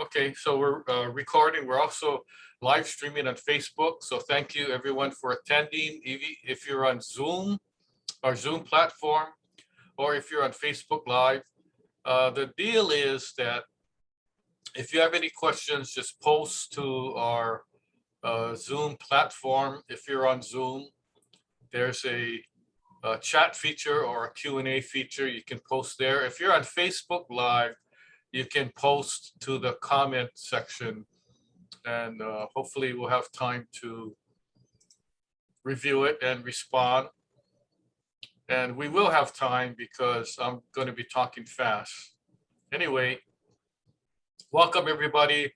Okay, so we're recording. We're also live streaming on Facebook. So thank you everyone for attending. If you're on Zoom, our Zoom platform, or if you're on Facebook Live, the deal is that if you have any questions, just post to our Zoom platform. If you're on Zoom, there's a chat feature or a Q&A feature. You can post there. If you're on Facebook Live, you can post to the comment section, and hopefully we'll have time to review it and respond. And we will have time because I'm going to be talking fast. Anyway, welcome everybody.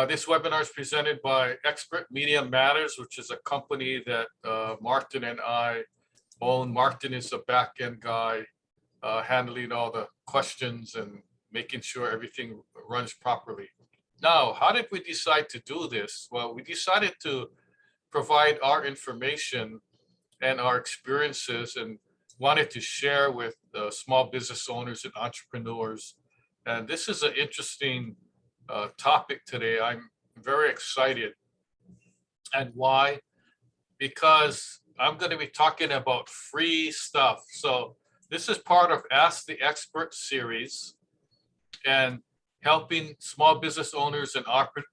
This webinar is presented by Expert Media Matters, which is a company that Martin and I own. Martin is the back-end guy handling all the questions and making sure everything runs properly. Now, how did we decide to do this? Well, we decided to provide our information and our experiences and wanted to share with small business owners and entrepreneurs. And this is an interesting topic today. I'm very excited. And why? Because I'm going to be talking about free stuff. So this is part of Ask the Expert series and helping small business owners and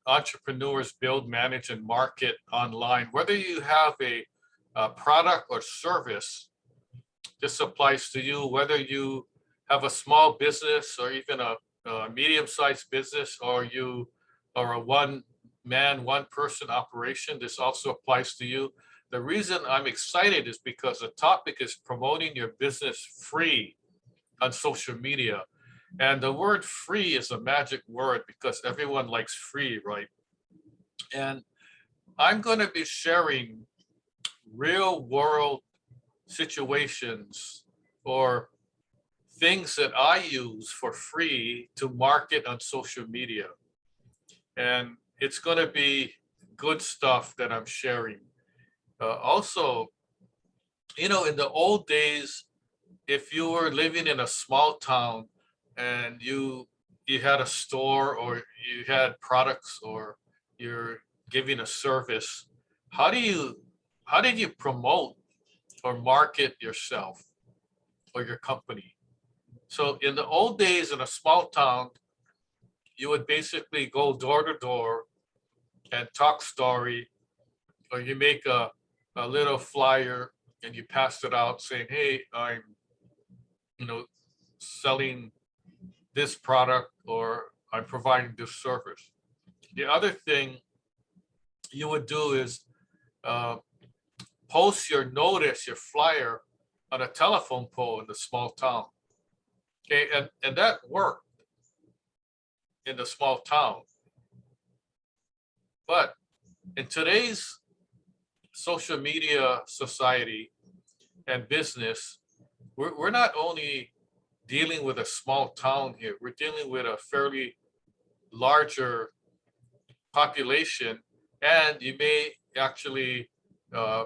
entrepreneurs build, manage, and market online. Whether you have a product or service, this applies to you. Whether you have a small business or even a medium-sized business, or you are a one-man, one-person operation, this also applies to you. The reason I'm excited is because the topic is promoting your business free on social media. And the word free is a magic word because everyone likes free, right? And I'm going to be sharing real world situations or things that I use for free to market on social media. And it's going to be good stuff that I'm sharing. Also, you know, in the old days, if you were living in a small town and you had a store or you had products or you're giving a service, how did you promote or market yourself or your company? So in the old days in a small town, you would basically go door to door and talk story, or you make a little flyer and you pass it out saying, hey, I'm, selling this product or I'm providing this service. The other thing you would do is post your notice, your flyer on a telephone pole in the small town. Okay, and that worked in the small town. But in today's social media society and business, we're not only dealing with a small town here, we're dealing with a fairly larger population, and you may actually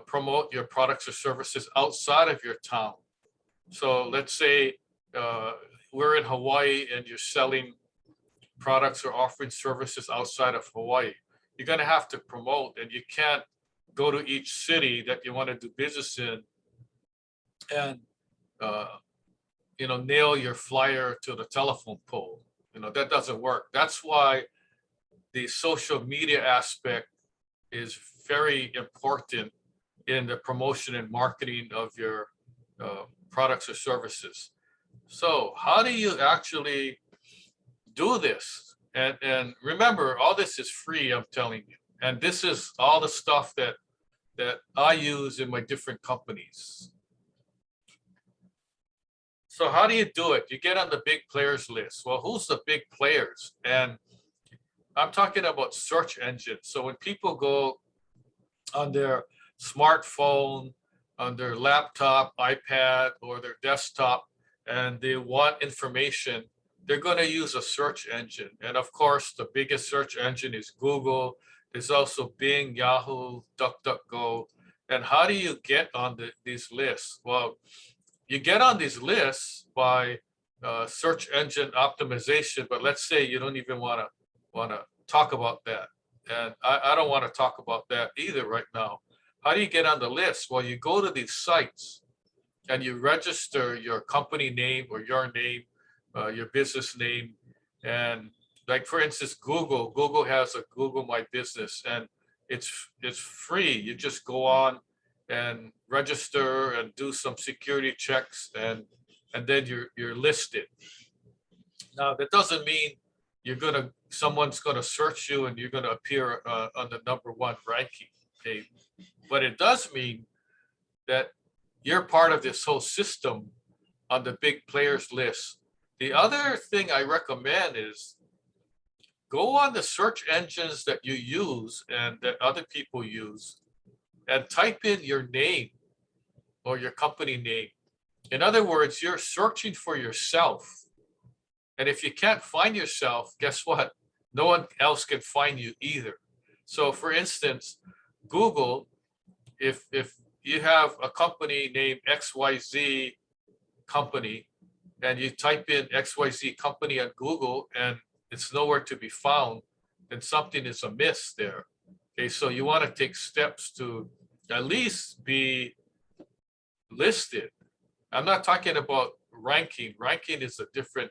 promote your products or services outside of your town. So let's say we're in Hawaii and you're selling products or offering services outside of Hawaii. You're going to have to promote, and you can't go to each city that you want to do business in and nail your flyer to the telephone pole. That doesn't work. That's why the social media aspect is very important in the promotion and marketing of your products or services. So how do you actually do this? And remember, all this is free, I'm telling you. And this is all the stuff that I use in my different companies. So how do you do it? You get on the big players list. Well, who's the big players? And I'm talking about search engines. So when people go on their smartphone, on their laptop, iPad, or their desktop, and they want information, they're going to use a search engine. And of course, the biggest search engine is Google. There's also Bing, Yahoo, DuckDuckGo. And how do you get on these lists? Well, you get on these lists by search engine optimization, but let's say you don't even want to want to talk about that. And I don't want to talk about that either right now. How do you get on the list? Well, you go to these sites and you register your company name or your name, your business name. And like, for instance, Google has a Google My Business, and it's free. You just go on and register and do some security checks, and then you're listed. Now, that doesn't mean someone's gonna search you and you're gonna appear on the #1 ranking. Okay, but it does mean that you're part of this whole system on the big players list. The other thing I recommend is go on the search engines that you use and that other people use and type in your name or your company name. In other words, you're searching for yourself. And if you can't find yourself, guess what? No one else can find you either. So for instance, Google, if you have a company named XYZ company and you type in XYZ company on Google and it's nowhere to be found, then something is amiss there. Okay, so you want to take steps to at least be listed. I'm not talking about ranking. Ranking is a different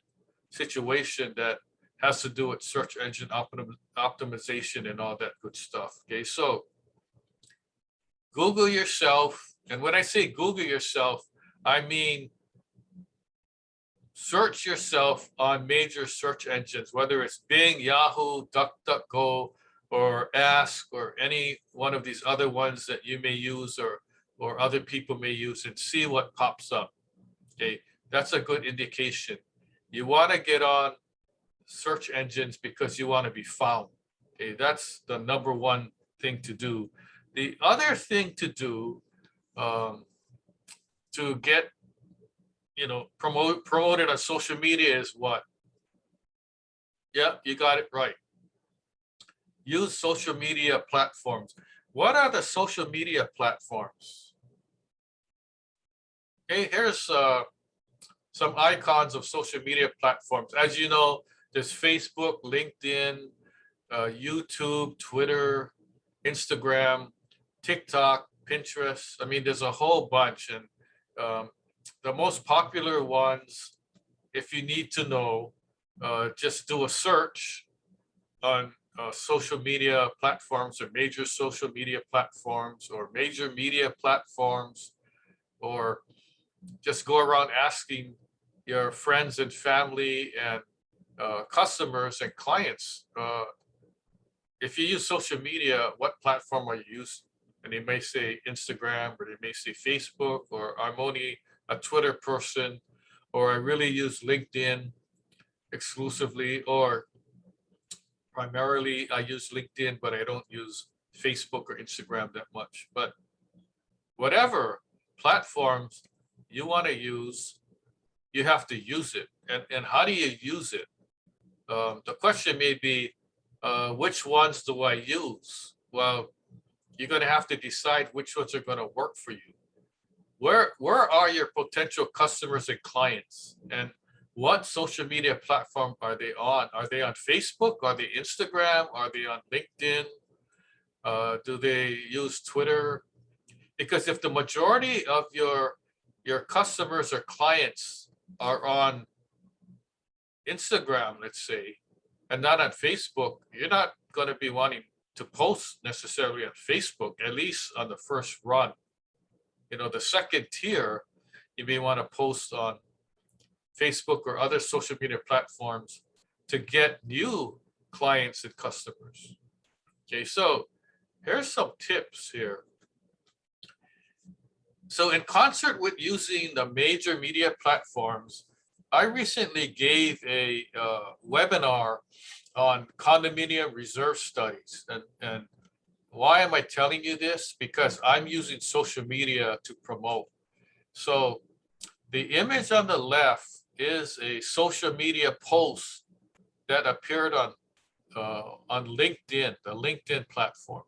situation that has to do with search engine optimization and all that good stuff. Okay, so Google yourself. And when I say Google yourself, I mean search yourself on major search engines, whether it's Bing, Yahoo, DuckDuckGo, or Ask, or any one of these other ones that you may use or other people may use, and see what pops up. Okay, that's a good indication. You want to get on search engines because you want to be found. Okay, that's the #1 thing to do. The other thing to do to get promoted on social media is what? Yeah, you got it right. Use social media platforms. What are the social media platforms? Okay, here's some icons of social media platforms. As you know, there's Facebook, LinkedIn, YouTube, Twitter, Instagram, TikTok, Pinterest. I mean, there's a whole bunch. And the most popular ones, if you need to know, just do a search on social media platforms, or major social media platforms, or major media platforms, or just go around asking your friends and family and customers and clients, if you use social media, what platform are you using? And they may say Instagram, or they may say Facebook, or I'm only a Twitter person, or I really use LinkedIn exclusively, or primarily I use LinkedIn, but I don't use Facebook or Instagram that much. But whatever platforms you want to use, you have to use it. And how do you use it? The question may be, which ones do I use? Well, you're going to have to decide which ones are going to work for you. Where are your potential customers and clients? And what social media platform are they on? Are they on Facebook? Are they Instagram? Are they on LinkedIn? Do they use Twitter? Because if the majority of your customers or clients are on Instagram, let's say, and not on Facebook, you're not going to be wanting to post necessarily on Facebook, at least on the first run. The second tier, you may want to post on Facebook or other social media platforms to get new clients and customers. Okay, so here's some tips here. So in concert with using the major media platforms, I recently gave a webinar on condominium reserve studies. And why am I telling you this? Because I'm using social media to promote. So the image on the left is a social media post that appeared on LinkedIn, the LinkedIn platform.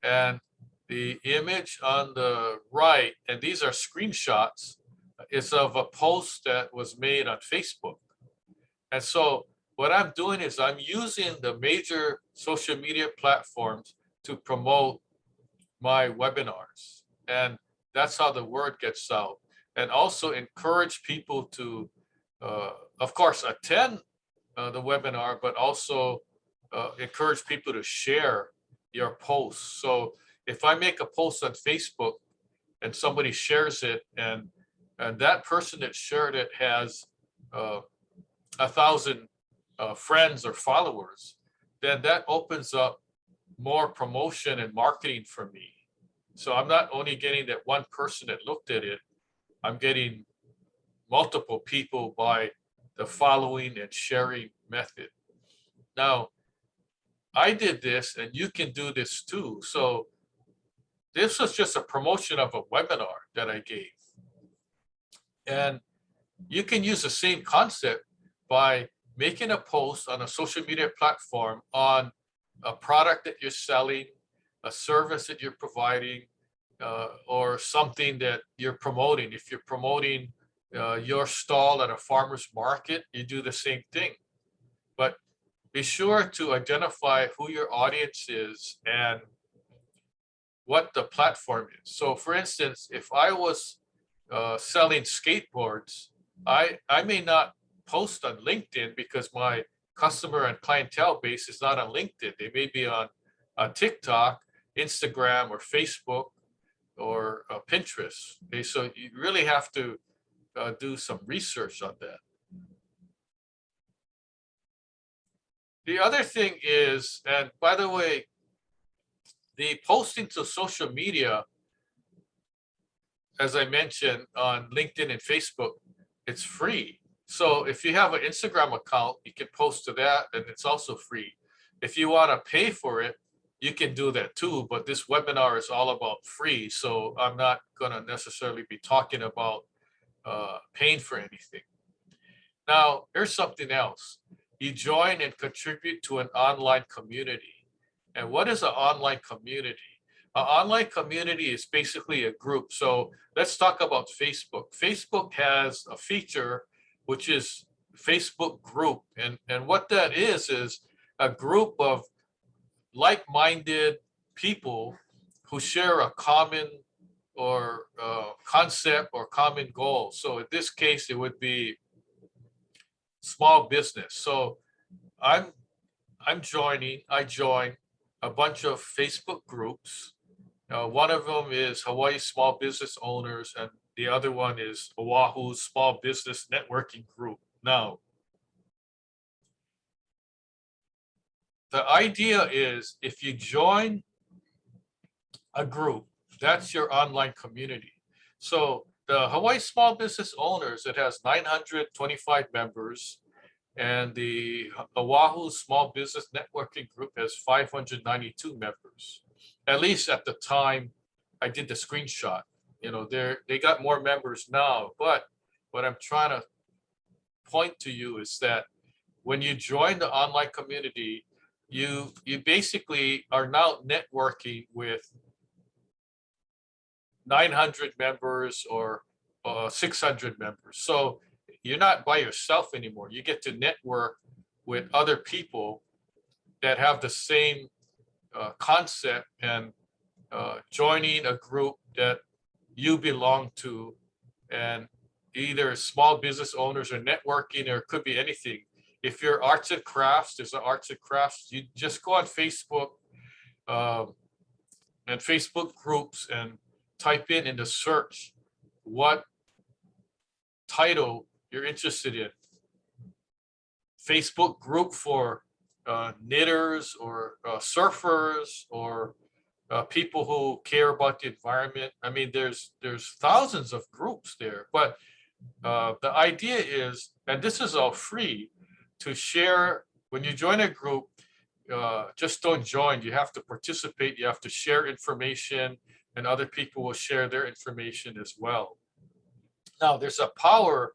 And the image on the right, and these are screenshots, is of a post that was made on Facebook. And so what I'm doing is I'm using the major social media platforms to promote my webinars. And that's how the word gets out. And also encourage people to, of course, attend the webinar, but also encourage people to share your posts. So if I make a post on Facebook and somebody shares it, and that person that shared it has 1,000 friends or followers, then that opens up more promotion and marketing for me. So I'm not only getting that one person that looked at it, I'm getting multiple people by the following and sharing method. Now, I did this and you can do this too. So this was just a promotion of a webinar that I gave. And you can use the same concept by making a post on a social media platform on a product that you're selling, a service that you're providing, or something that you're promoting. If you're promoting your stall at a farmer's market, you do the same thing. But be sure to identify who your audience is and what the platform is. So for instance, if I was selling skateboards, I may not post on LinkedIn because my customer and clientele base is not on LinkedIn. They may be on TikTok, Instagram, or Facebook, or Pinterest. Okay, so you really have to do some research on that. The other thing is, and by the way, the posting to social media, as I mentioned, on LinkedIn and Facebook, it's free. So if you have an Instagram account, you can post to that, and it's also free. If you want to pay for it, you can do that too, but this webinar is all about free. So I'm not going to necessarily be talking about paying for anything. Now, here's something else. You join and contribute to an online community. And what is an online community? An online community is basically a group. So let's talk about Facebook. Facebook has a feature, which is Facebook group. And what that is a group of like-minded people who share a common or concept or common goal. So in this case, it would be small business. So I join a bunch of Facebook groups. One of them is Hawaii Small Business Owners, and the other one is Oahu Small Business Networking Group. Now, the idea is if you join a group, that's your online community. So the Hawaii Small Business Owners, it has 925 members, and the Oahu Small Business Networking Group has 592 members, at least at the time I did the screenshot. You know, they got more members now, but what I'm trying to point to you is that when you join the online community, you basically are now networking with 900 members or 600 members. So you're not by yourself anymore. You get to network with other people that have the same concept, and joining a group that you belong to, and either small business owners or networking, or it could be anything. If you're arts and crafts, there's an arts and crafts. You just go on Facebook and Facebook groups and type in the search what title you're interested in. Facebook group for knitters or surfers or people who care about the environment. I mean, there's thousands of groups there, but the idea is, and this is all free, to share. When you join a group, just don't join. You have to participate. You have to share information, and other people will share their information as well. Now, there's a power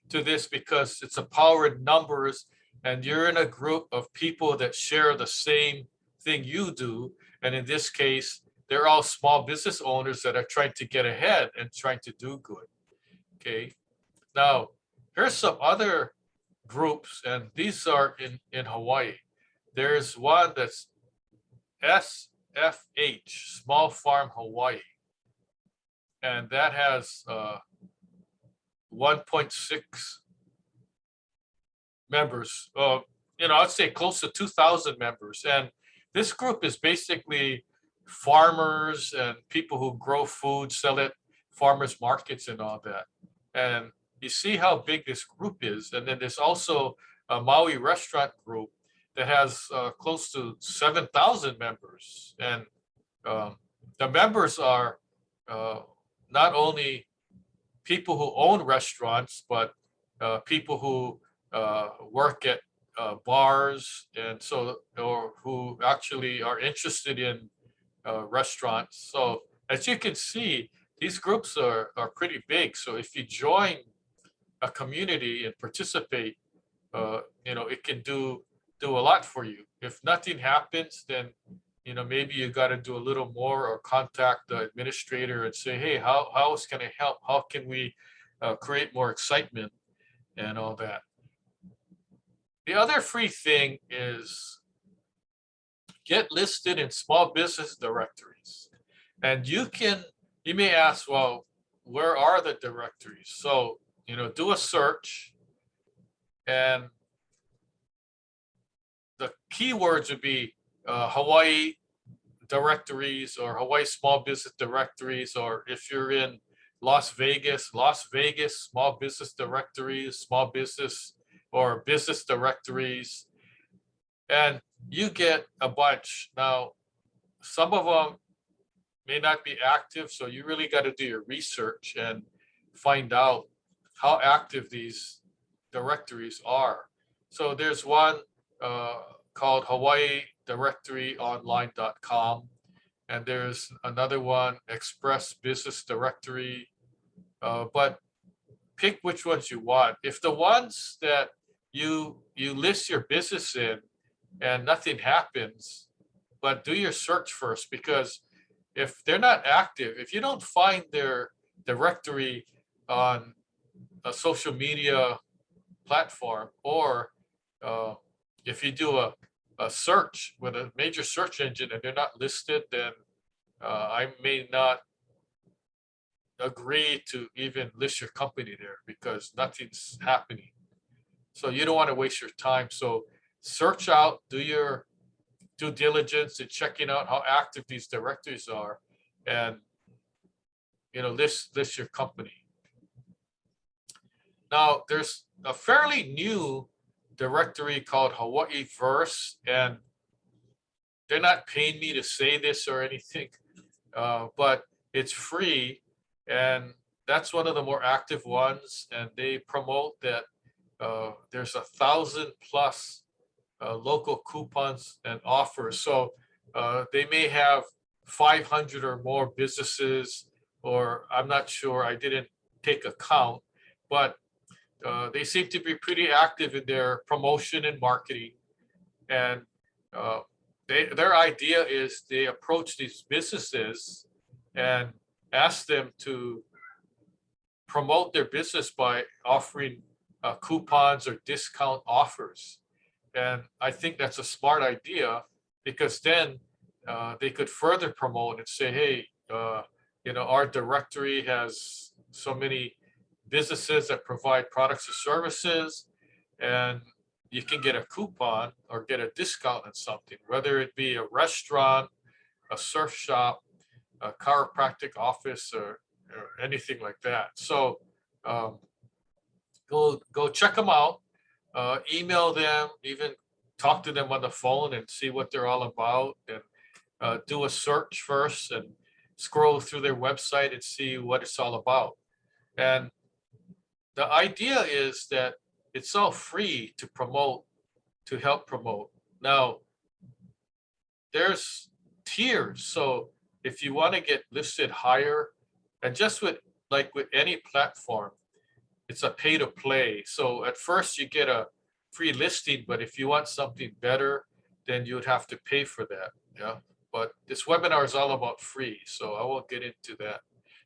to this because it's a power in numbers, and you're in a group of people that share the same thing you do. And in this case, they're all small business owners that are trying to get ahead and trying to do good. Okay. Now, here's some other groups, and these are in Hawaii. There's one that's SFH, Small Farm Hawaii, and that has 1.6 members. I'd say close to 2,000 members. And this group is basically farmers and people who grow food, sell it, farmers markets and all that. And you see how big this group is. And then there's also a Maui restaurant group that has close to 7,000 members. And the members are not only people who own restaurants, but people who work at bars, and so, or who actually are interested in restaurants. So as you can see, these groups are pretty big. So if you join a community and participate, it can do a lot for you. If nothing happens, then maybe you got to do a little more, or contact the administrator and say, hey, how else can I help? How can we create more excitement and all that? The other free thing is get listed in small business directories. And you may ask, well, where are the directories? So, do a search, and the keywords would be Hawaii directories, or Hawaii small business directories, or if you're in Las Vegas small business directories, small business or business directories, and you get a bunch. Now, some of them may not be active, so you really got to do your research and find out how active these directories are. So there's one called HawaiiDirectoryOnline.com, and there's another one, Express Business Directory, but pick which ones you want. If the ones that you list your business in and nothing happens, but do your search first, because if they're not active, if you don't find their directory on a social media platform, or if you do a search with a major search engine and they're not listed, then I may not agree to even list your company there, because nothing's happening. So you don't want to waste your time. So search out, do your due diligence in checking out how active these directories are, and list your company. Now, there's a fairly new directory called Hawaii Verse, and they're not paying me to say this or anything, but it's free, and that's one of the more active ones. And they promote that there's 1,000+ local coupons and offers. So they may have 500 or more businesses, or I'm not sure, I didn't take a count, but they seem to be pretty active in their promotion and marketing. And their idea is they approach these businesses and ask them to promote their business by offering coupons or discount offers. And I think that's a smart idea, because then they could further promote and say, hey, our directory has so many businesses that provide products or services, and you can get a coupon or get a discount on something, whether it be a restaurant, a surf shop, a chiropractic office, or anything like that. So go check them out, email them, even talk to them on the phone and see what they're all about, and do a search first and scroll through their website and see what it's all about. And the idea is that it's all free to promote, to help promote. Now, there's tiers. So if you want to get listed higher, and just with any platform, it's a pay to play. So at first you get a free listing, but if you want something better, then you would have to pay for that. Yeah. But this webinar is all about free, so I won't get into that.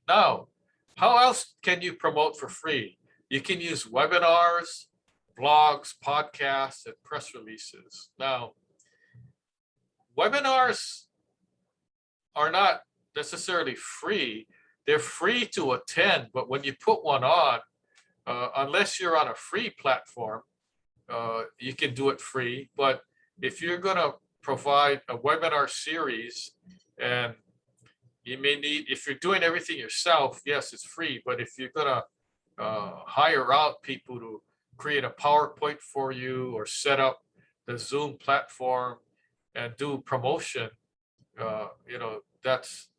Now, how else can you promote for free? You can use webinars, blogs, podcasts, and press releases. Now, webinars are not necessarily free. They're free to attend, but when you put one on, unless you're on a free platform, you can do it free. But if you're going to provide a webinar series, and you may need, if you're doing everything yourself, yes, it's free. But if you're going to hire out people to create a PowerPoint for you or set up the Zoom platform and do promotion, that's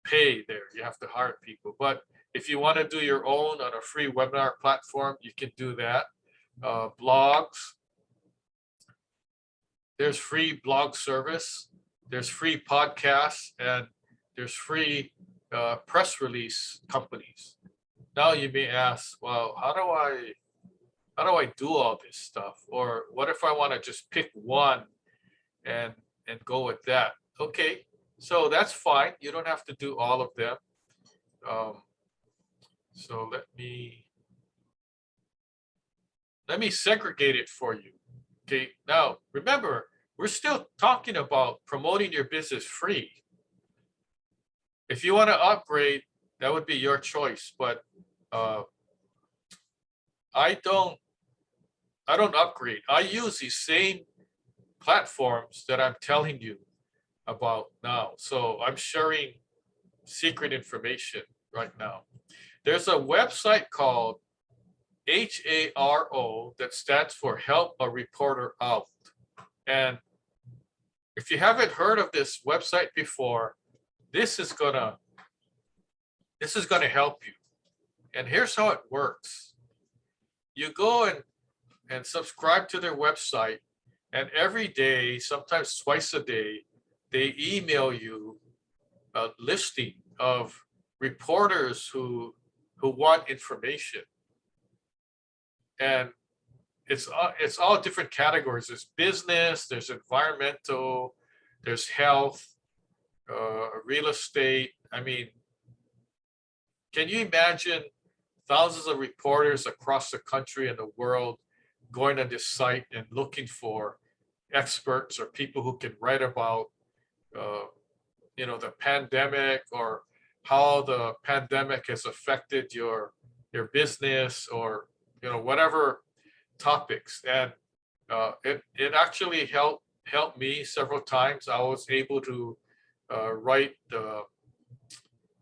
pay there. You have to hire people. But if you want to do your own on a free webinar platform, you can do that. Blogs, there's free blog service, there's free podcasts, and there's free press release companies. Now you may ask, well, how do I do all this stuff? Or what if I want to just pick one and go with that? Okay, so that's fine. You don't have to do all of them. So let me segregate it for you. Okay, now remember, we're still talking about promoting your business free. If you want to upgrade, that would be your choice, but I don't upgrade. I use these same platforms that I'm telling you about now. So I'm sharing secret information right now. There's a website called HARO that stands for Help a Reporter Out. And if you haven't heard of this website before, this is gonna help you. And here's how it works. You go and subscribe to their website, and every day, sometimes twice a day, they email you a listing of reporters who want information. And it's all different categories. There's business, there's environmental, there's health, real estate. I mean, can you imagine thousands of reporters across the country and the world going on this site and looking for experts or people who can write about the pandemic, or how the pandemic has affected your business, or whatever topics. And it actually helped me several times. I was able to write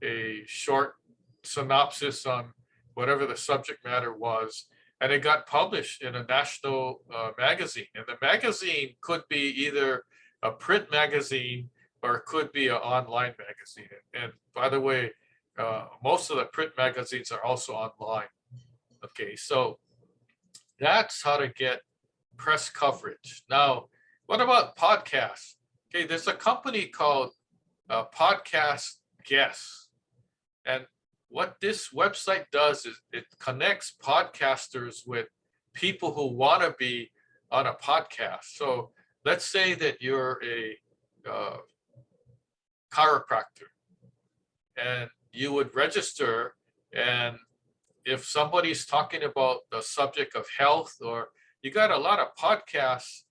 a short synopsis on whatever the subject matter was, and it got published in a national magazine. And the magazine could be either a print magazine or it could be an online magazine. And by the way, most of the print magazines are also online. Okay, so that's how to get press coverage. Now, what about podcasts? Okay, there's a company called Podcast Guest. And what this website does is it connects podcasters with people who want to be on a podcast. So let's say that you're a chiropractor and you would register, and if somebody's talking about the subject of health, or you got a lot of podcast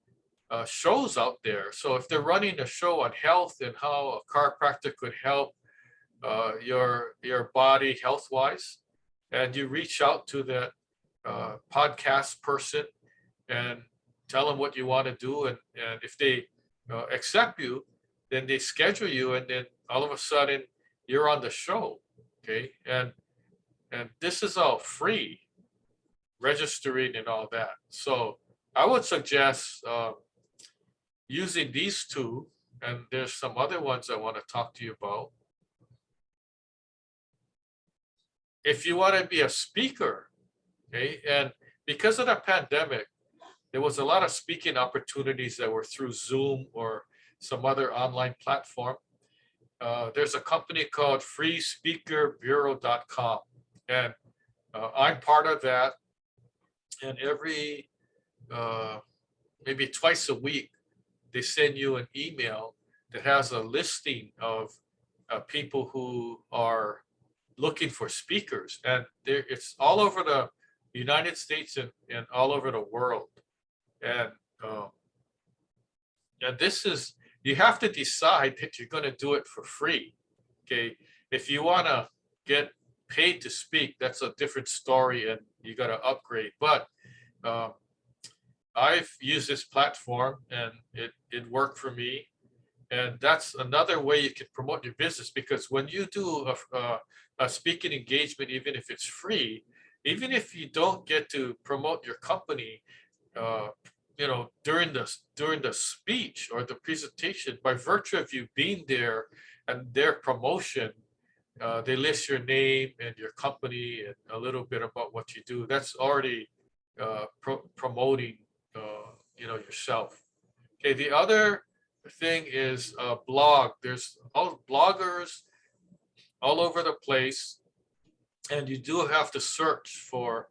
shows out there. So if they're running a show on health and how a chiropractor could help your body health-wise, and you reach out to that podcast person and tell them what you want to do, and if they accept you, then they schedule you, and then all of a sudden you're on the show. Okay, and this is all free, registering and all that. So I would suggest using these two, and there's some other ones I want to talk to you about. If you want to be a speaker, okay, and because of the pandemic, there was a lot of speaking opportunities that were through Zoom or some other online platform. There's a company called freespeakerbureau.com, and I'm part of that. And every maybe twice a week, they send you an email that has a listing of people who are looking for speakers, and it's all over the United States and all over the world. And um, and this is, you have to decide that you're going to do it for free. Okay, if you want to get paid to speak, that's a different story, and you got to upgrade. But um, I've used this platform, and it worked for me. And that's another way you can promote your business, because when you do a speaking engagement, even if it's free, even if you don't get to promote your company, uh, during the speech or the presentation, by virtue of you being there and their promotion, they list your name and your company and a little bit about what you do. That's already promoting, yourself. Okay, the other thing is blog. There's all bloggers all over the place, and you do have to search for,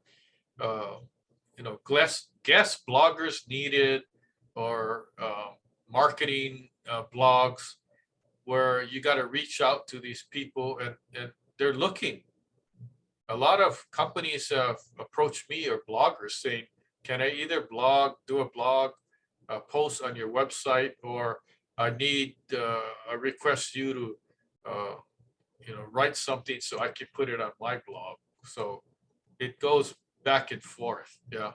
uh, guest bloggers needed, or marketing blogs, where you got to reach out to these people, and they're looking. A lot of companies have approached me, or bloggers, saying, can I either do a blog, post on your website, or I need, I request you to, write something so I can put it on my blog. So it goes back and forth. Yeah.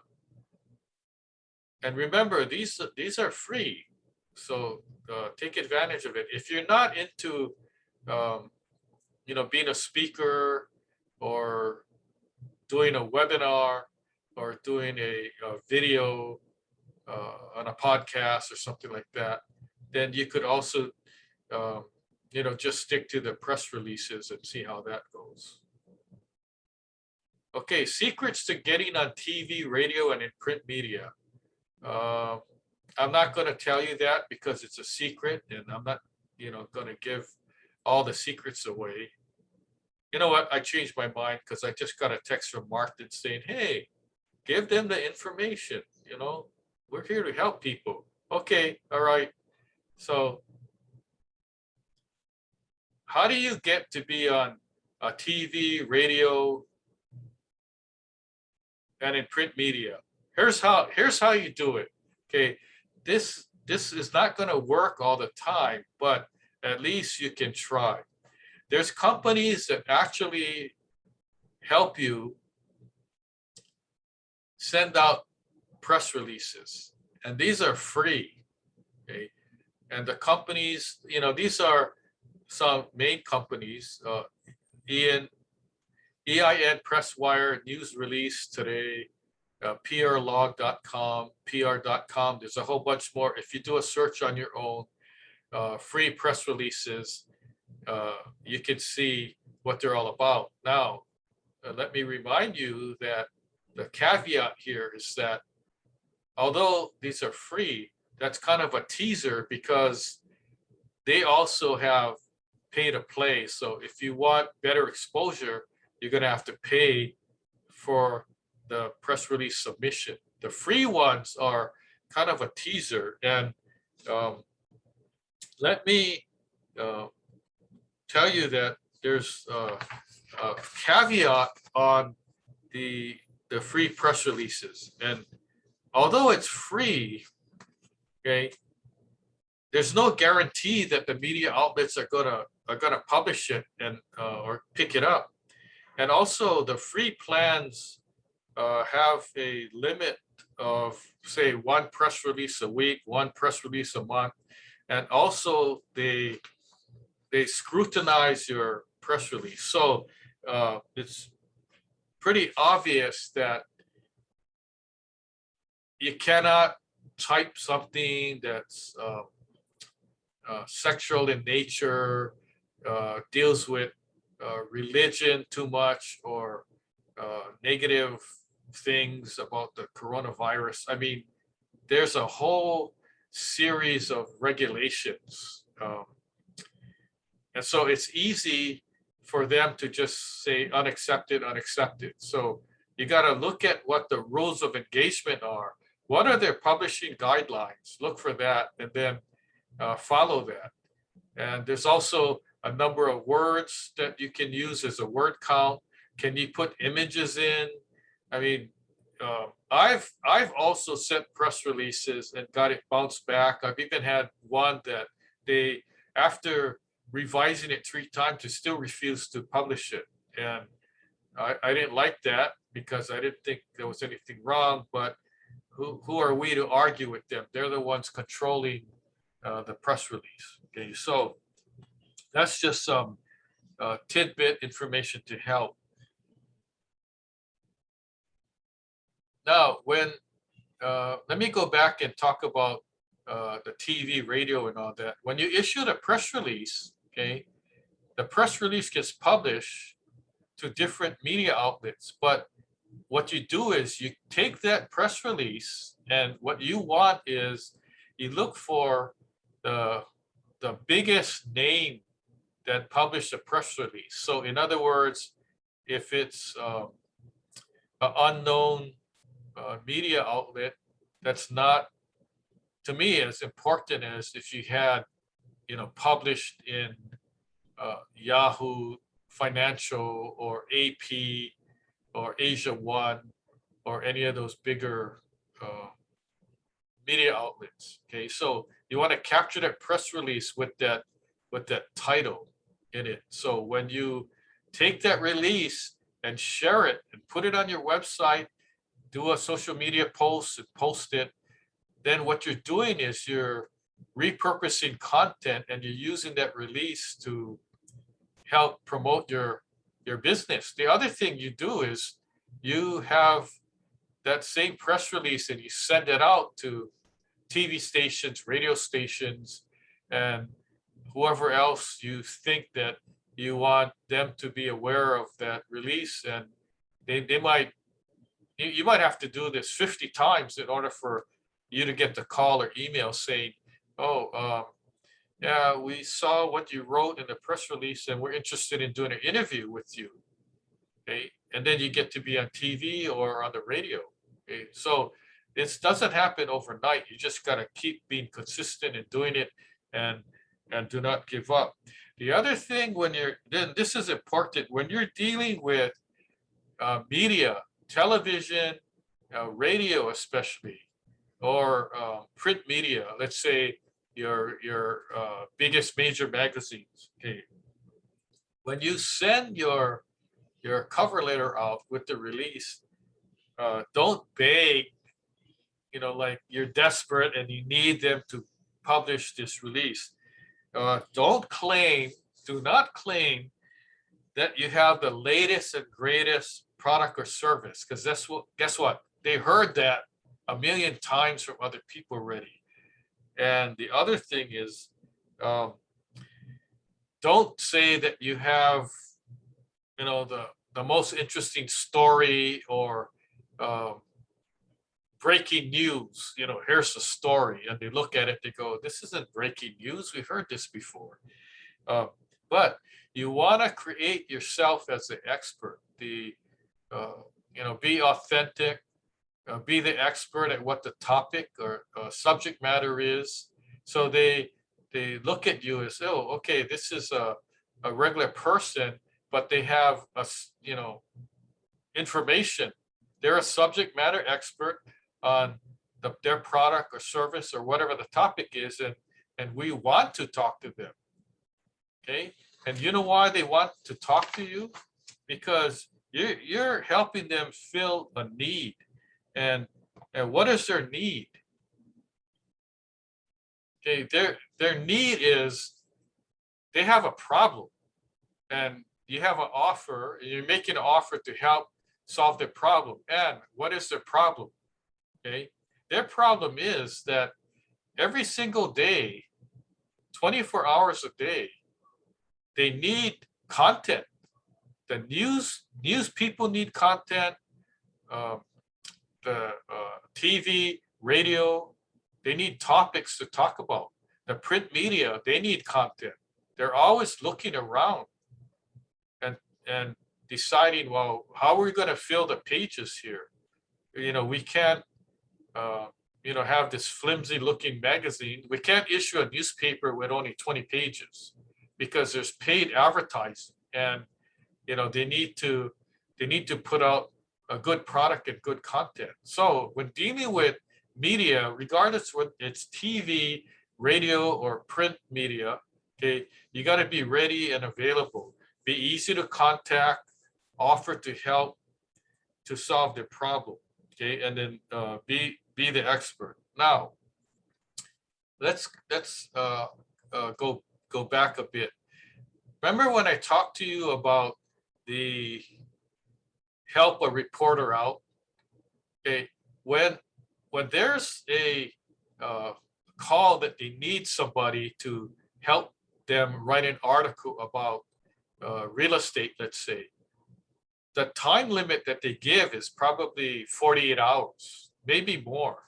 And remember, these are free. So take advantage of it. If you're not into, um, being a speaker, or doing a webinar, or doing a video on a podcast or something like that, then you could also, um, just stick to the press releases and see how that goes. Okay, secrets to getting on TV, radio, and in print media. I'm not going to tell you that because it's a secret, and I'm not, going to give all the secrets away. You know what? I changed my mind, because I just got a text from Martin saying, hey, give them the information. We're here to help people. Okay, all right. So how do you get to be on a TV, radio, and in print media? Here's how you do it. Okay, this is not going to work all the time, but at least you can try. There's companies that actually help you send out press releases, and these are free. Okay, and the companies, these are some main companies: EIN, Presswire, News Release Today, prlog.com, pr.com. There's a whole bunch more. If you do a search on your own, free press releases, you can see what they're all about. Now, let me remind you that the caveat here is that although these are free, that's kind of a teaser, because they also have pay to play. So if you want better exposure, you're going to have to pay for the press release submission. The free ones are kind of a teaser. And let me tell you that there's a caveat on the free press releases. And although it's free, okay, there's no guarantee that the media outlets are gonna publish it and or pick it up. And also, the free plans have a limit of, say, one press release a week, one press release a month, and also they scrutinize your press release. So it's pretty obvious that you cannot type something that's sexual in nature, deals with religion too much, or negative things about the coronavirus. I mean, there's a whole series of regulations. And so it's easy for them to just say unaccepted, unaccepted. So you got to look at what the rules of engagement are. What are their publishing guidelines? Look for that, and then follow that. And there's also a number of words that you can use as a word count. Can you put images in? I mean, I've also sent press releases and got it bounced back. I've even had one that they, after revising it 3 times, they still refused to publish it. And I didn't like that because I didn't think there was anything wrong, but who are we to argue with them? They're the ones controlling the press release. Okay, so that's just some tidbit information to help. Now, when let me go back and talk about the TV, radio, and all that. When you issue the press release, okay, the press release gets published to different media outlets. But what you do is you take that press release, and what you want is you look for the biggest name that published a press release. So in other words, if it's an unknown media outlet, that's not, to me, as important as if you had, published in Yahoo Financial or AP or Asia One or any of those bigger media outlets. Okay, so you want to capture that press release with that title in it. So when you take that release and share it and put it on your website, do a social media post and post it, then what you're doing is you're repurposing content and you're using that release to help promote your business. The other thing you do is you have that same press release and you send it out to TV stations, radio stations, and whoever else you think that you want them to be aware of that release. And they might, you might have to do this 50 times in order for you to get the call or email saying, oh, yeah, we saw what you wrote in the press release and we're interested in doing an interview with you. Okay, and then you get to be on TV or on the radio. Okay, so this doesn't happen overnight. You just got to keep being consistent in doing it, and do not give up. The other thing, when you're, then this is important, when you're dealing with media, television, radio especially, or print media, let's say your biggest major magazines. Okay, when you send your cover letter out with the release, don't beg, like you're desperate and you need them to publish this release. Do not claim that you have the latest and greatest product or service, because guess what? They heard that a million times from other people already. And the other thing is, don't say that you have, the most interesting story or breaking news. Here's the story, and they look at it, they go, this isn't breaking news, we've heard this before. But you want to create yourself as the expert, be authentic, be the expert at what the topic or subject matter is. So they look at you as, oh, okay, this is a regular person, but they have information. They're a subject matter expert on their product or service or whatever the topic is, and we want to talk to them. Okay, and you know why they want to talk to you? Because you're helping them fill a need. And what is their need? Okay, their need is they have a problem, and you have an offer, and you're making an offer to help solve their problem. And what is their problem? Okay, their problem is that every single day, 24 hours a day, they need content. The news people need content. The TV, radio, they need topics to talk about. The print media, they need content. They're always looking around and deciding, well, how are we going to fill the pages here? We can't, have this flimsy looking magazine. We can't issue a newspaper with only 20 pages because there's paid advertising, and they need to put out a good product and good content. So when dealing with media, regardless whether it's TV, radio, or print media, okay, you got to be ready and available. Be easy to contact, offer to help to solve the problem, okay, and then be the expert. Now, let's go back a bit. Remember when I talked to you about the help a reporter out? Okay, when there's a call that they need somebody to help them write an article about real estate, let's say, the time limit that they give is probably 48 hours, maybe more.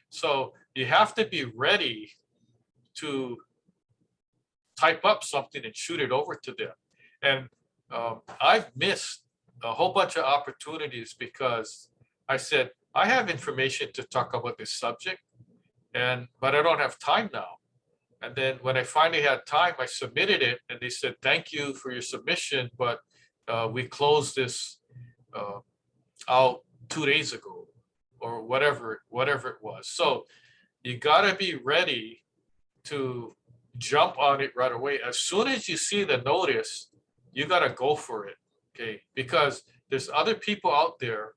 So you have to be ready to type up something and shoot it over to them. And I've missed a whole bunch of opportunities because I said, I have information to talk about this subject, but I don't have time now. And then when I finally had time, I submitted it and they said, thank you for your submission, but we closed this out 2 days ago or whatever it was. So you gotta be ready to jump on it right away. As soon as you see the notice, you gotta go for it, okay? Because there's other people out there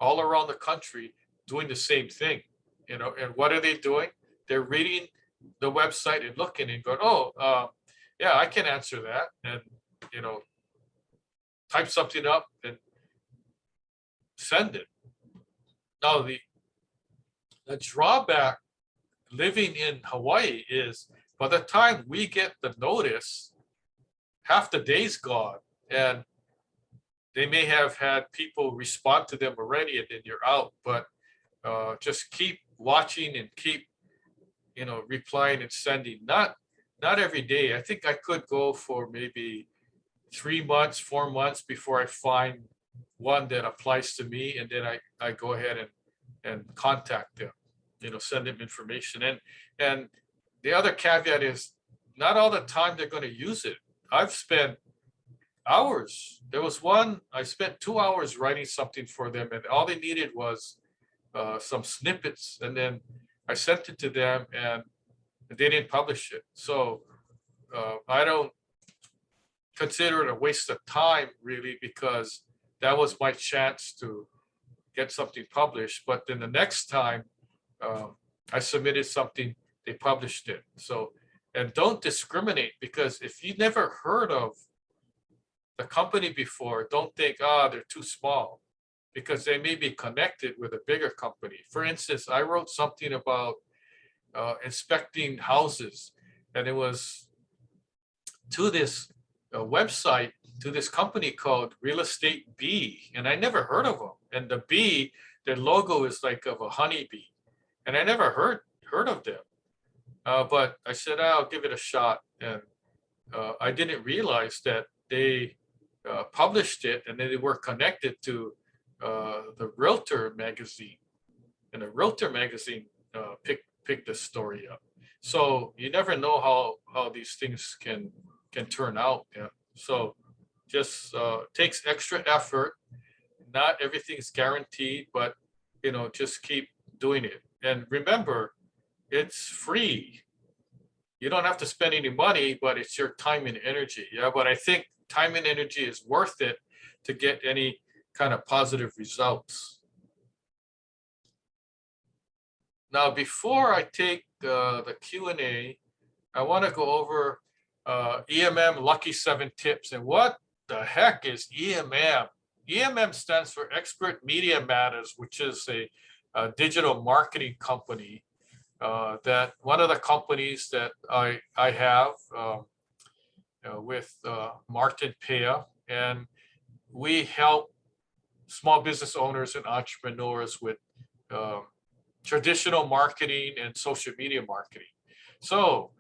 all around the country doing the same thing, you know, and what are they doing? They're reading the website and looking and going, oh, yeah, I can answer that. And, you know, type something up and send it. Now, the drawback living in Hawaii is by the time we get the notice, half the day's gone, and they may have had people respond to them already, and then you're out. But just keep watching and keep, you know, replying and sending. Not every day. I think I could go for maybe 3 months, 4 months before I find one that applies to me, and then I go ahead and contact them, you know, send them information. And the other caveat is not all the time they're going to use it. I've spent hours. There was one, I spent 2 hours writing something for them, and all they needed was some snippets. And then I sent it to them and they didn't publish it. So I don't consider it a waste of time really, because that was my chance to get something published. But then the next time I submitted something, they published it. So, and don't discriminate, because if you never heard of the company before, don't think, they're too small, because they may be connected with a bigger company. For instance, I wrote something about inspecting houses, and it was to this website, to this company called Real Estate Bee, and I never heard of them. And the bee, their logo is like of a honeybee, and I never heard of them. But I said, I'll give it a shot, and I didn't realize that they published it, and then they were connected to the Realtor magazine, and the Realtor magazine picked the story up. So you never know how these things can turn out. Yeah. So just takes extra effort. Not everything's guaranteed, but you know, just keep doing it. And remember, it's free. You don't have to spend any money, but it's your time and energy. Yeah, but I think time and energy is worth it to get any kind of positive results. Now, before I take the Q&A, I want to go over EMM Lucky 7 tips. And what the heck is EMM? EMM stands for Expert Media Matters, which is a digital marketing company that one of the companies that I have with Martin Pea, and we help small business owners and entrepreneurs with traditional marketing and social media marketing. So,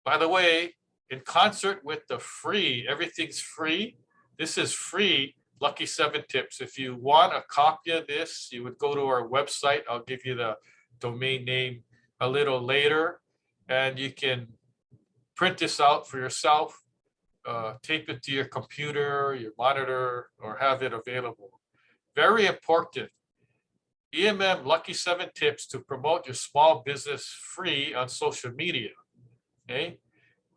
by the way, in concert with the free, everything's free. This is free Lucky 7 tips. If you want a copy of this, you would go to our website. I'll give you the domain name a little later, and you can print this out for yourself, tape it to your computer, your monitor, or have it available. very important. EMM Lucky 7 tips to promote your small business free on social media. Okay,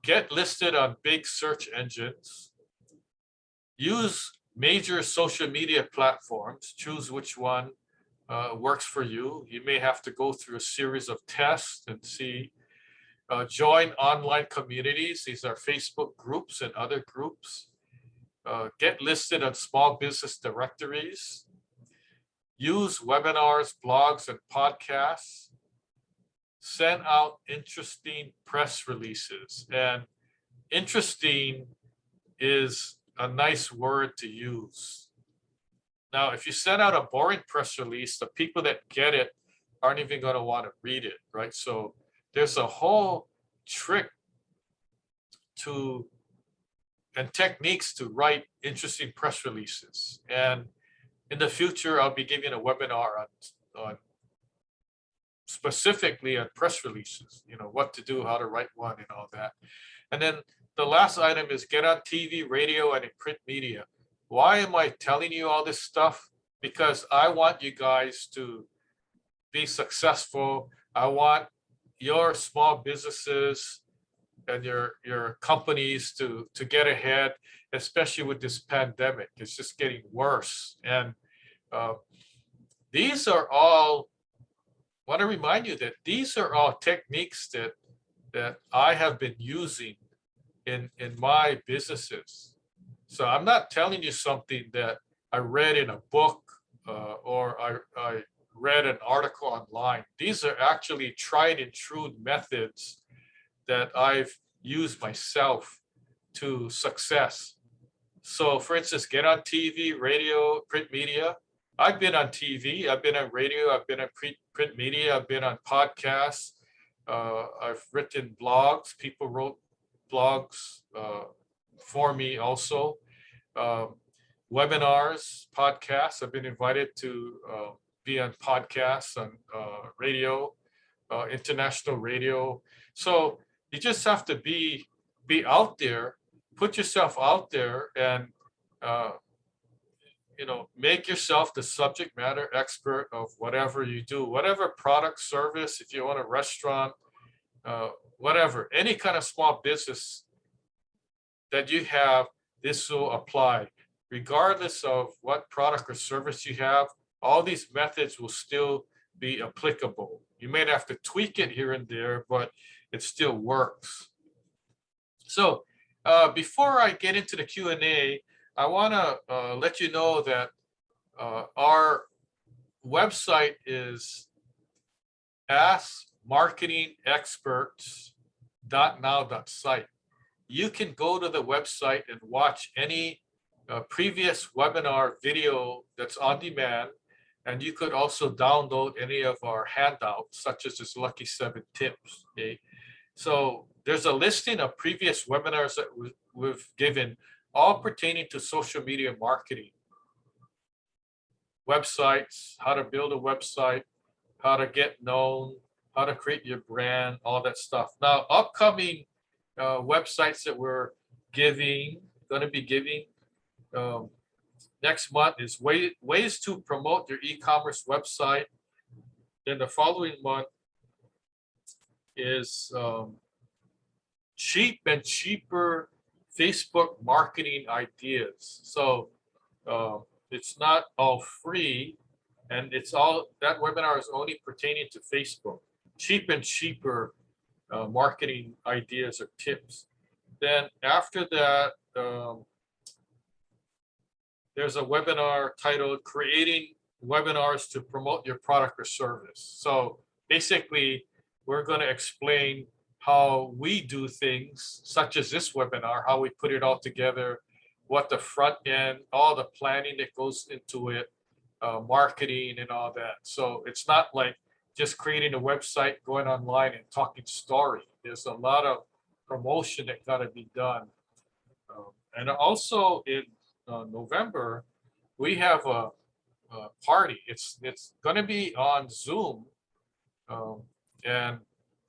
get listed on big search engines. Use major social media platforms. Choose which one works for you. You may have to go through a series of tests and see. Join online communities. These are Facebook groups and other groups. Get listed on small business directories. Use webinars, blogs, and podcasts. Send out interesting press releases. And interesting is a nice word to use. Now, if you send out a boring press release, the people that get it aren't even going to want to read it, right? So there's a whole trick to and techniques to write interesting press releases. And in the future, I'll be giving a webinar on specifically on press releases, what to do, how to write one and all that. And then the last item is get on TV, radio, and in print media. Why am I telling you all this stuff? Because I want you guys to be successful. I want your small businesses and your companies to get ahead, especially with this pandemic. It's just getting worse. And these are all, I want to remind you that these are all techniques that I have been using in my businesses. So I'm not telling you something that I read in a book or I read an article online. These are actually tried and true methods that I've used myself to success. So for instance, get on TV, radio, print media. I've been on TV, I've been on radio, I've been on print media, I've been on podcasts. I've written blogs. People wrote blogs for me also. Webinars, podcasts. I've been invited to be on podcasts, on radio, international radio. So you just have to be out there, put yourself out there, and make yourself the subject matter expert of whatever you do, whatever product, service. If you own a restaurant, whatever, any kind of small business that you have, this will apply. Regardless of what product or service you have, all these methods will still be applicable. You may have to tweak it here and there, but it still works. So before I get into the Q&A, I want to let you know that our website is askmarketingexperts.now.site. You can go to the website and watch any previous webinar video that's on demand. And you could also download any of our handouts, such as this Lucky 7 tips. Okay? So there's a listing of previous webinars that we've given, all pertaining to social media marketing. Websites, how to build a website, how to get known, how to create your brand, all that stuff. Now, upcoming websites that we're going to be giving next month is ways to promote your e-commerce website. Then the following month is cheap and cheaper Facebook marketing ideas. So it's not all free, and that webinar is only pertaining to Facebook. Cheap and cheaper marketing ideas or tips. Then after that, there's a webinar titled Creating Webinars to Promote Your Product or Service. So basically, we're going to explain how we do things, such as this webinar, how we put it all together, what the front end, all the planning that goes into it, marketing and all that. So it's not like just creating a website, going online and talking story. There's a lot of promotion that got to be done. And also in November, we have a party. It's going to be on Zoom, and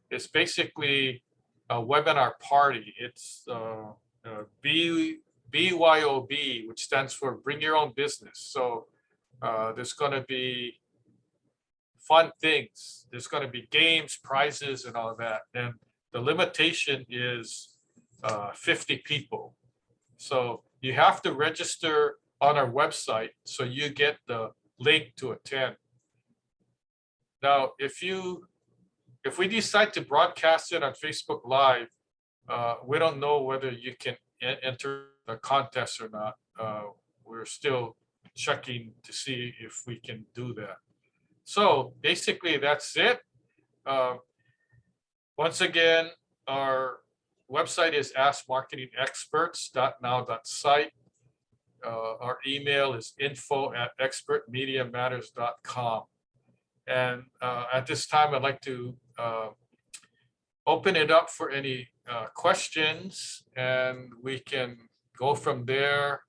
it's basically a webinar party. It's BYOB, which stands for Bring Your Own Business. So There's going to be fun things. There's going to be games, prizes, and all of that. And the limitation is 50 people. So you have to register on our website so you get the link to attend. Now, if we decide to broadcast it on Facebook Live, we don't know whether you can enter the contest or not. We're still checking to see if we can do that. So basically, that's it. Once again, our website is askmarketingexperts.now.site. Our email is info@expertmediamatters.com. And at this time, I'd like to open it up for any questions, and we can go from there,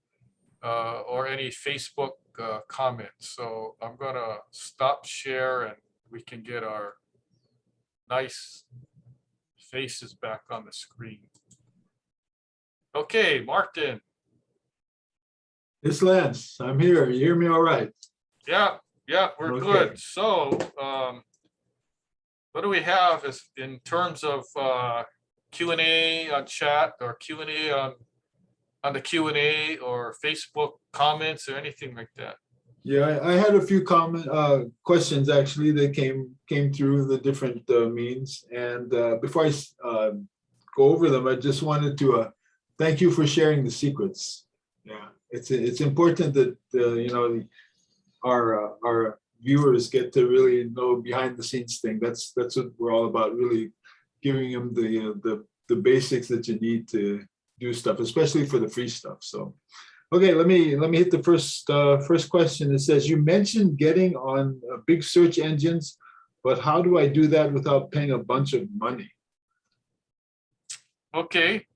or any Facebook comments. So I'm gonna stop share and we can get our nice faces back on the screen. Okay, Martin. It's Lance. I'm here. You hear me all right? Yeah, we're Okay. good. So what do we have is in terms of Q&A on chat, or Q&A on the Q&A, or Facebook comments, or anything like that? Yeah, I had a few questions actually that came through the different means. And before I go over them, I just wanted to thank you for sharing the secrets. Yeah, it's important that you know, our viewers get to really know behind the scenes thing. That's what we're all about, really giving them the basics that you need to do stuff, especially for the free stuff. So, okay, let me hit the first question. It says, you mentioned getting on big search engines, but how do I do that without paying a bunch of money? Okay,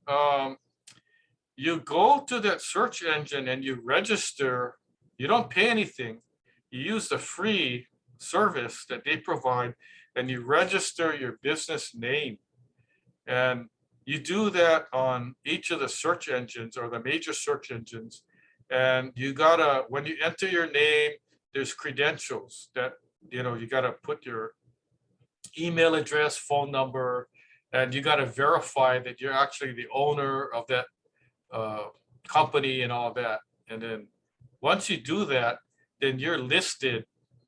you go to that search engine and you register. You don't pay anything. You use the free service that they provide, and you register your business name. And you do that on each of the search engines, or the major search engines. And you gotta, when you enter your name, there's credentials that, you know, you gotta put your email address, phone number, and you gotta verify that you're actually the owner of that company and all that. And then once you do that, then you're listed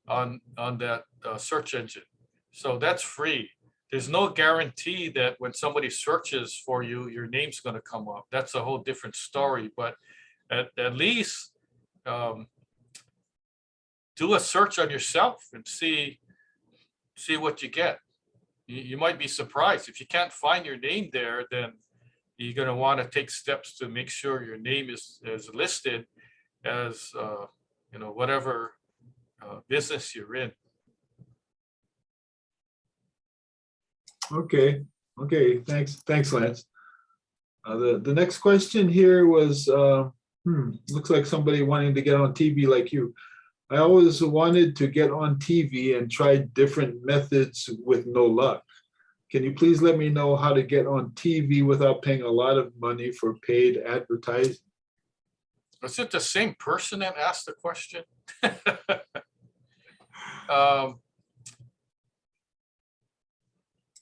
on that search engine. So that's free. There's no guarantee that when somebody searches for you, your name's going to come up. That's a whole different story. But at least do a search on yourself and see what you get. You might be surprised. If you can't find your name there, then you're going to want to take steps to make sure your name is listed as you know, whatever business you're in. Okay, thanks, Lance. The next question here was, looks like somebody wanting to get on TV like you. I always wanted to get on TV and tried different methods with no luck. Can you please let me know how to get on TV without paying a lot of money for paid advertising? Was it the same person that asked the question?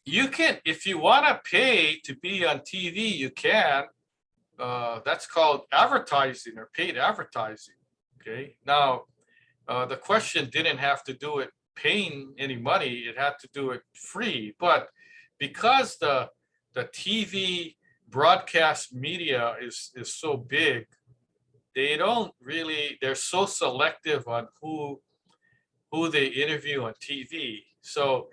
You can, if you want to pay to be on TV, you can. That's called advertising, or paid advertising. Okay. Now, the question didn't have to do it paying any money. It had to do it free. But because the TV broadcast media is so big, they don't really, they're so selective on who they interview on TV. So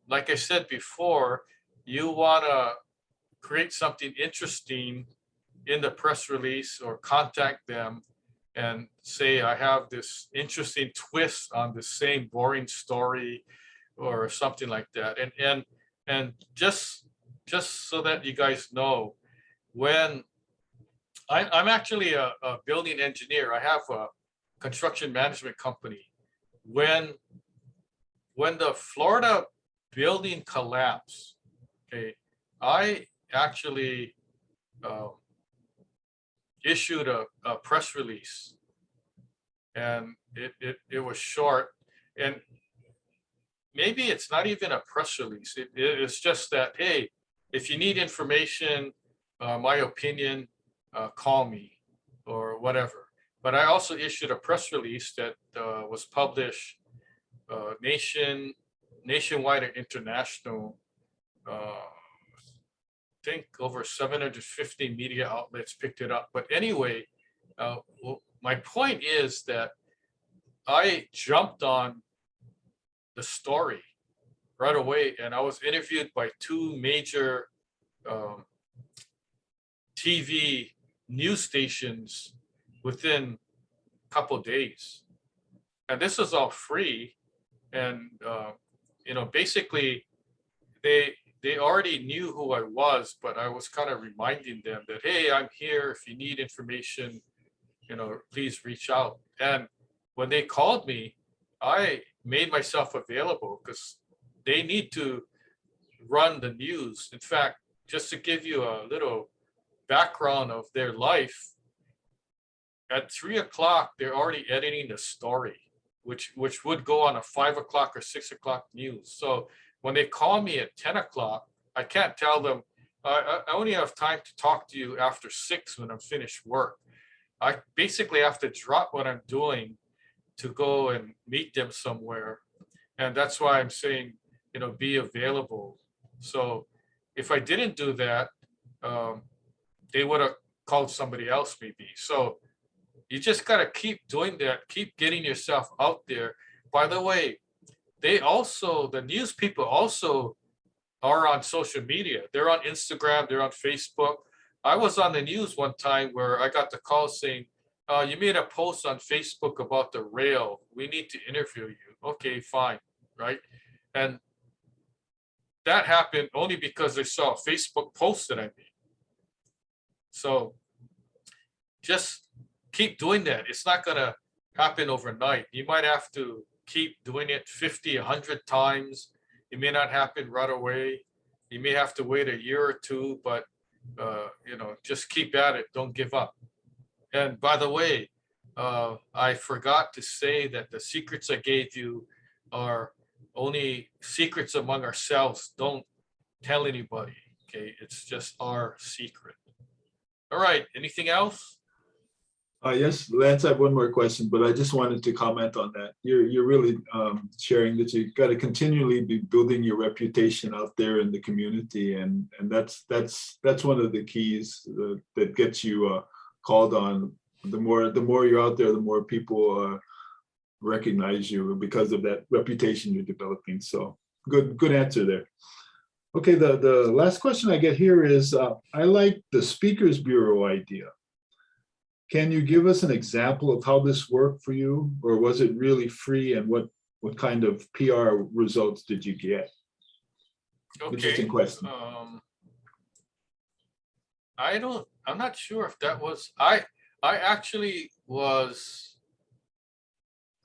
like I said before, you want to create something interesting in the press release, or contact them and say, I have this interesting twist on the same boring story, or something like that. And just so that you guys know, when I'm actually a building engineer, I have a construction management company. When the Florida building collapsed, okay, I actually issued a press release and it was short. And maybe it's not even a press release. It's just that, hey, if you need information, my opinion, call me or whatever. But I also issued a press release that was published nationwide and international. I think over 750 media outlets picked it up. But anyway, my point is that I jumped on the story right away, and I was interviewed by two major TV news stations within a couple of days, and this is all free. And basically, they already knew who I was, but I was kind of reminding them that, hey, I'm here. If you need information, please reach out. And when they called me, I made myself available because they need to run the news. In fact, just to give you a little background of their life, at 3 o'clock, they're already editing the story, which would go on a 5 o'clock or 6 o'clock news. So when they call me at 10 o'clock, I can't tell them, I only have time to talk to you after 6 when I'm finished work. I basically have to drop what I'm doing to go and meet them somewhere. And that's why I'm saying, be available. So if I didn't do that, they would have called somebody else maybe. So you just got to keep doing that, keep getting yourself out there. By the way, the news people also are on social media. They're on Instagram, they're on Facebook. I was on the news one time where I got the call saying, you made a post on Facebook about the rail. We need to interview you. Okay, fine, right? And that happened only because they saw a Facebook post that I made. So just keep doing that. It's not going to happen overnight. You might have to keep doing it 50, 100 times. It may not happen right away. You may have to wait a year or two, but just keep at it. Don't give up. And by the way, I forgot to say that the secrets I gave you are only secrets among ourselves. Don't tell anybody. Okay, it's just our secret. All right. Anything else? Yes, Lance, I have one more question, but I just wanted to comment on that. You're really sharing that you got to continually be building your reputation out there in the community, and that's one of the keys that gets you called on. The more you're out there, the more people recognize you because of that reputation you're developing. So good answer there. Okay, the last question I get here is I like the Speakers Bureau idea. Can you give us an example of how this worked for you, or was it really free, and what kind of PR results did you get? Okay. Interesting question. I'm not sure if that was, I actually was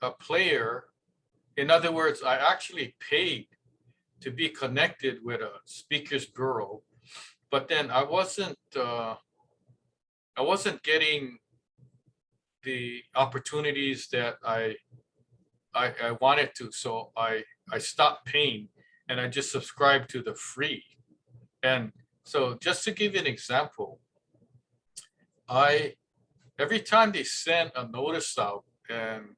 a player. In other words, I actually paid to be connected with a Speakers Bureau, but then I wasn't getting the opportunities that I wanted to. So I stopped paying and I just subscribed to the free. And so just to give you an example, every time they send a notice out, and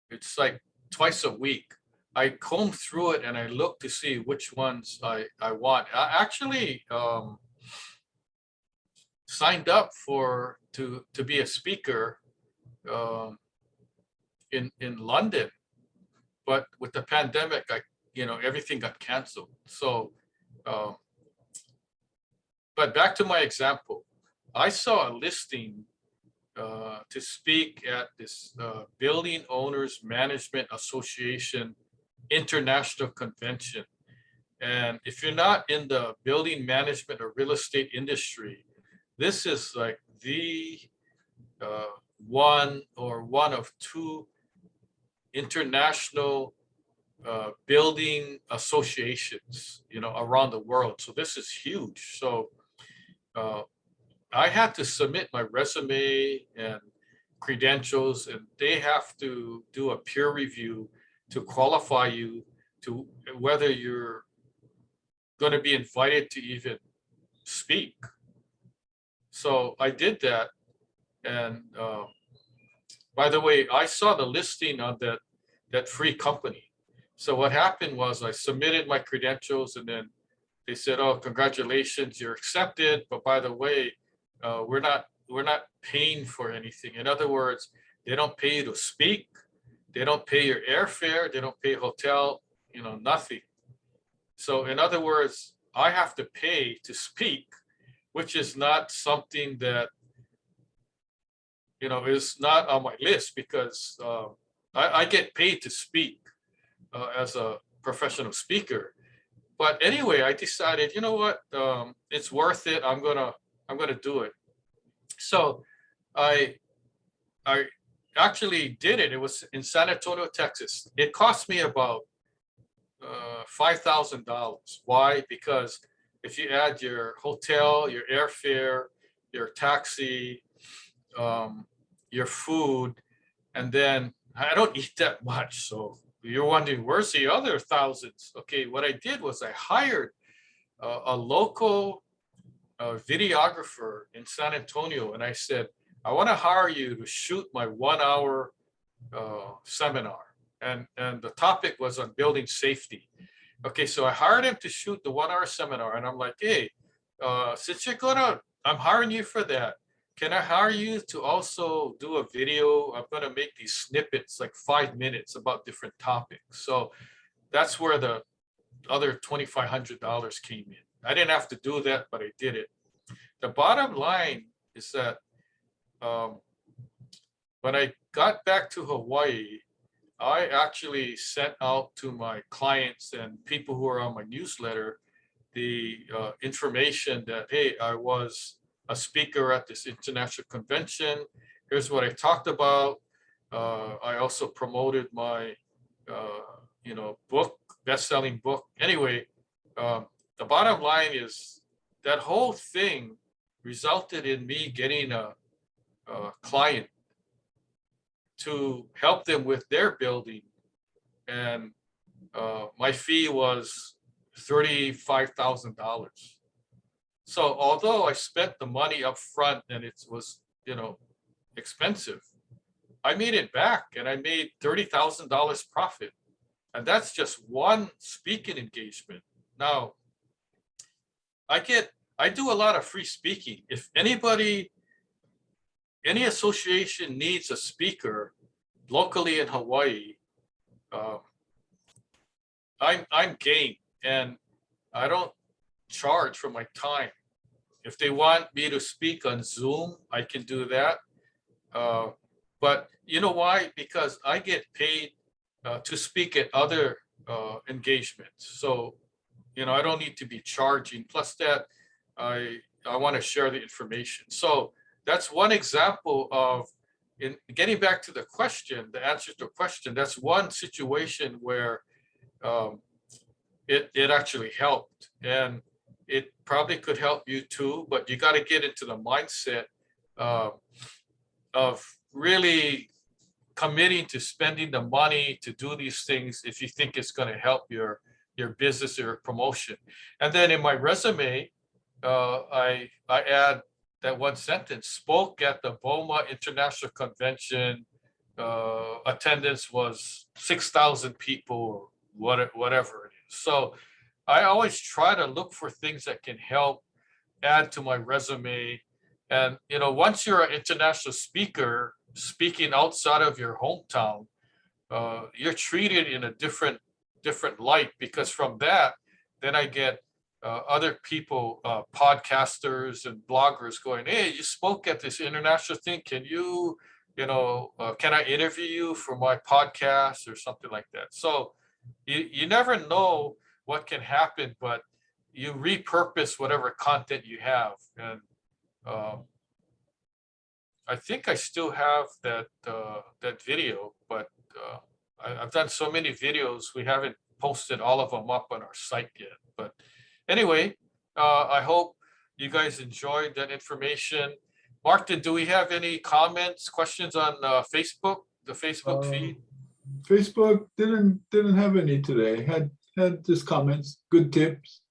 it's like twice a week, I comb through it and I look to see which ones I want. I actually signed up to be a speaker in London, but with the pandemic, everything got canceled. So, but back to my example, I saw a listing to speak at this Building Owners Management Association International Convention. And if you're not in the building management or real estate industry, this is like the one of two international building associations, around the world. So this is huge. So I had to submit my resume and credentials, and they have to do a peer review to qualify you to whether you're going to be invited to even speak. So I did that. And by the way, I saw the listing on that free company. So what happened was I submitted my credentials, and then they said, "Oh, congratulations, you're accepted. But by the way, we're not paying for anything." In other words, they don't pay you to speak. They don't pay your airfare. They don't pay hotel. Nothing. So in other words, I have to pay to speak, which is not something that is not on my list, because I get paid to speak as a professional speaker. But anyway, I decided, you know what, it's worth it. I'm gonna do it. So I actually did it. It was in San Antonio, Texas. It cost me about $5,000. Why? Because if you add your hotel, your airfare, your taxi, your food, and then I don't eat that much. So you're wondering, where's the other thousands? Okay, what I did was I hired a local videographer in San Antonio, and I said, I want to hire you to shoot my 1 hour seminar. And the topic was on building safety. Okay, so I hired him to shoot the 1 hour seminar, and I'm like, hey, since I'm hiring you for that, can I hire you to also do a video? I'm gonna make these snippets, like 5 minutes, about different topics. So that's where the other $2,500 came in. I didn't have to do that, but I did it. The bottom line is that when I got back to Hawaii, I actually sent out to my clients and people who are on my newsletter the information that, hey, I was a speaker at this international convention. Here's what I talked about. I also promoted my, book, best-selling book. Anyway, the bottom line is that whole thing resulted in me getting a client to help them with their building, and my fee was $35,000. So although I spent the money up front and it was, expensive, I made it back, and I made $30,000 profit. And that's just one speaking engagement. Now, I do a lot of free speaking. If any association needs a speaker locally in Hawaii, I'm game, and I don't charge for my time. If they want me to speak on Zoom, I can do that. But you know why? Because I get paid to speak at other engagements. So, I don't need to be charging. Plus that, I want to share the information. So that's one example of, in getting back to the question, the answer to the question, that's one situation where it actually helped. And it probably could help you too, but you got to get into the mindset of really committing to spending the money to do these things if you think it's going to help your business or promotion. And then in my resume, I add that one sentence: spoke at the BOMA International Convention. Attendance was 6,000 people, or whatever it is. So I always try to look for things that can help add to my resume. And once you're an international speaker speaking outside of your hometown, you're treated in a different light, because from that, then I get other people, podcasters and bloggers going, hey, you spoke at this international thing. Can you, can I interview you for my podcast or something like that? So you never know what can happen, but you repurpose whatever content you have. And I think I still have that video, but I've done so many videos, we haven't posted all of them up on our site yet. But anyway, I hope you guys enjoyed that information. Martin, do we have any comments, questions on Facebook, the Facebook feed? Facebook didn't have any today. Had just comments, good tips.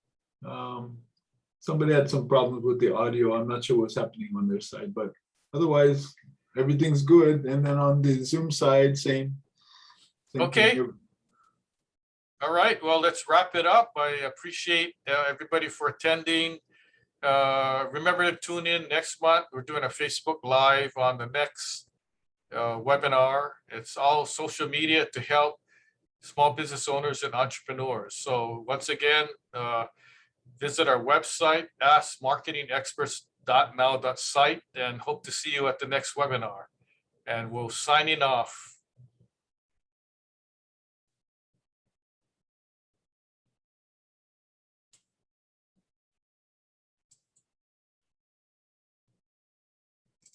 Somebody had some problems with the audio. I'm not sure what's happening on their side, but otherwise everything's good. And then on the Zoom side, same. Okay. thing. All right, well, let's wrap it up. I appreciate everybody for attending. Remember to tune in next month. We're doing a Facebook Live on the next webinar. It's all social media to help small business owners and entrepreneurs. So once again, visit our website, askmarketingexperts.now.site, and hope to see you at the next webinar. And we'll signing off.